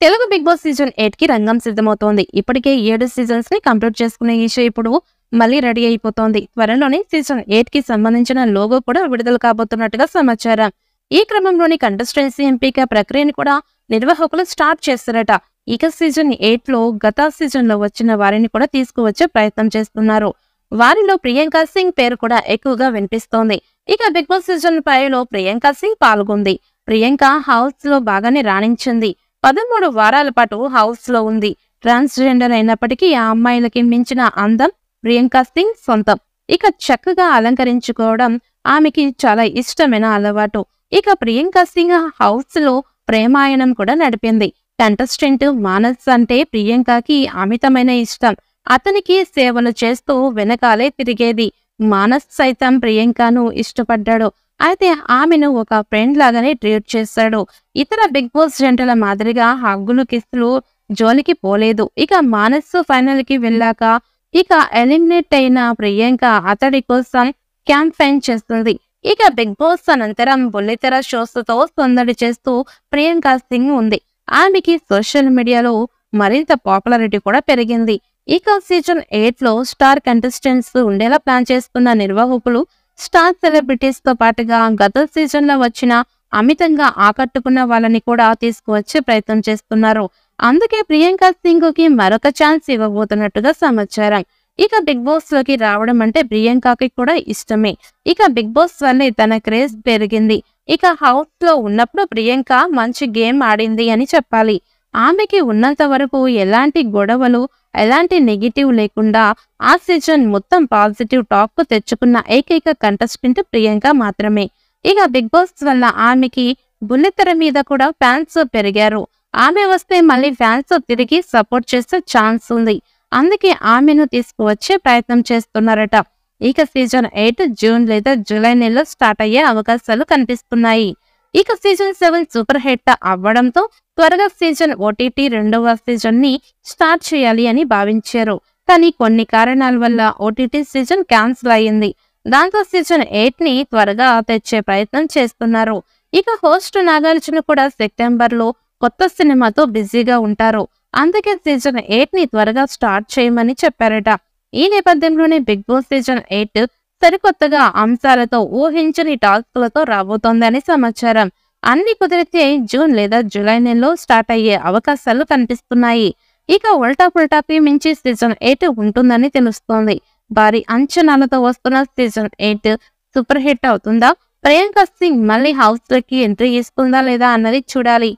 Telugu big boss season 8 కి రంగం సిద్ధమవుతోంది. ఇప్పటికే 7 సీజన్స్ ని కంప్లీట్ చేసుకునే ఈ షో ఇప్పుడు మళ్ళీ రెడీ అయిపోతోంది. త్వరలోనే సీజన్ 8 కి సంబంధించిన లోగో కూడా విడుదల కాబోతున్నట్టుగా సమాచారం. ఈ క్రమంలోని కంటెస్టెన్సీ ఎంపిక ప్రక్రియను కూడా నిర్వాహకులు స్టార్ట్ చేస్తారట. ఇక సీజన్ 8 లో గత సీజన్ లో వచ్చిన వారిని కూడా తీసుకువచ్చే ప్రయత్నం చేస్తున్నారు. వారిలో ప్రియాంక సింగ్ పేరు కూడా ఎక్కువగా వినిపిస్తోంది. ఇక బిగ్ బాస్ సీజన్ 5 లో ప్రియాంక సింగ్ పాల్గొంది. ప్రియాంక హౌస్ లో బాగానే రాణించింది. 13 వారాల పాటు హౌస్ లో ఉంది. ట్రాన్స్జెండర్ అయినప్పటికీ ఆ అమ్మాయిలకి మించిన అందం ప్రియాంక సింగ్ సొంతం. ఇక చక్కగా అలంకరించుకోవడం ఆమెకి చాలా ఇష్టమైన అలవాటు. ఇక ప్రియాంక సింగ్ హౌస్ లో ప్రేమాయణం కూడా నడిపింది. కంటెస్టెంట్ మానస్ అంటే ప్రియాంకకి అమితమైన ఇష్టం. అతనికి సేవలు చేస్తూ వెనకాలే తిరిగేది. మానస్ సైతం ప్రియాంకను ఇష్టపడ్డాడు. అయితే ఆమెను ఒక ఫ్రెండ్ లాగానే ట్రీట్ చేశాడు. ఇతర బిగ్ బాస్ జంటల మాదిరిగా హగ్గులు కిస్సులు జోలికి పోలేదు. ఇక మానస్ ఫైనల్ కి వెళ్ళాక ఇక ఎలిమినేట్ అయిన ప్రియాంక అతడి కోసం క్యాంపెయిన్ చేస్తుంది. ఇక బిగ్ బాస్ అనంతరం బుల్లితెర షోస్ తో సందడి చేస్తూ ప్రియాంక సింగ్ ఉంది. ఆమెకి సోషల్ మీడియాలో మరింత పాపులారిటీ కూడా పెరిగింది. ఇక సీజన్ 8 లో స్టార్ కంటెస్టెంట్స్ ఉండేలా ప్లాన్ చేస్తున్న నిర్వాహకులు స్టార్ సెలబ్రిటీస్ తో పాటుగా గత సీజన్ లో వచ్చిన అమితంగా ఆకట్టుకున్న వాళ్ళని కూడా తీసుకువచ్చే ప్రయత్నం చేస్తున్నారు. అందుకే ప్రియాంక సింగ్ కి మరొక ఛాన్స్ ఇవ్వబోతున్నట్టుగా సమాచారం. ఇక బిగ్ బాస్ లోకి రావడం అంటే ప్రియాంకకి కూడా ఇష్టమే. ఇక బిగ్ బాస్ వల్లే తన క్రేజ్ పెరిగింది. ఇక హౌస్ లో ఉన్నప్పుడు ప్రియాంక మంచి గేమ్ ఆడింది అని చెప్పాలి. ఆమెకి ఉన్నంత వరకు ఎలాంటి గొడవలు ఎలాంటి నెగిటివ్ లేకుండా ఆ సీజన్ మొత్తం పాజిటివ్ టాక్ తెచ్చుకున్న ఏకైక కంటెస్టెంట్ ప్రియాంక మాత్రమే. ఇక బిగ్ బాస్ వల్ల ఆమెకి బుల్లితెర మీద కూడా ఫ్యాన్స్ పెరిగారు. ఆమె వస్తే మళ్ళీ ఫ్యాన్స్ తిరిగి సపోర్ట్ చేసే ఛాన్స్ ఉంది. అందుకే ఆమెను తీసుకువచ్చే ప్రయత్నం చేస్తున్నారట. ఇక సీజన్ 8 జూన్ లేదా జూలై నెలలో స్టార్ట్ అయ్యే అవకాశాలు కనిపిస్తున్నాయి. ఇక సీజన్ 7 సూపర్ హిట్ అవ్వడంతో త్వరగా సీజన్ ఓటీటీ రెండవ సీజన్ ని స్టార్ట్ చేయాలి అని భావించారు. కానీ కొన్ని కారణాల వల్ల ఓటీటీ సీజన్ క్యాన్సిల్ అయ్యింది. దాంతో సీజన్ 8 ని త్వరగా తెచ్చే ప్రయత్నం చేస్తున్నారు. ఇక హోస్ట్ నాగార్జున కూడా సెప్టెంబర్ లో కొత్త సినిమాతో బిజీగా ఉంటారు. అందుకే సీజన్ 8 ని త్వరగా స్టార్ట్ చేయమని చెప్పారట. ఈ నేపథ్యంలోనే బిగ్ బాస్ సీజన్ 8 సరికొత్తగా అంశాలతో ఊహించని టాస్క్లతో రాబోతోందని సమాచారం. అన్ని కుదిరితే జూన్ లేదా జూలై నెలలో స్టార్ట్ అయ్యే అవకాశాలు కనిపిస్తున్నాయి. ఇక ఉల్టా పుల్టాకి మించి సీజన్ 8 ఉంటుందని తెలుస్తోంది. భారీ అంచనాలతో వస్తున్న సీజన్ 8 సూపర్ హిట్ అవుతుందా? ప్రియాంక సింగ్ మళ్ళీ హౌస్ లోకి ఎంట్రీ ఇస్తుందా లేదా అన్నది చూడాలి.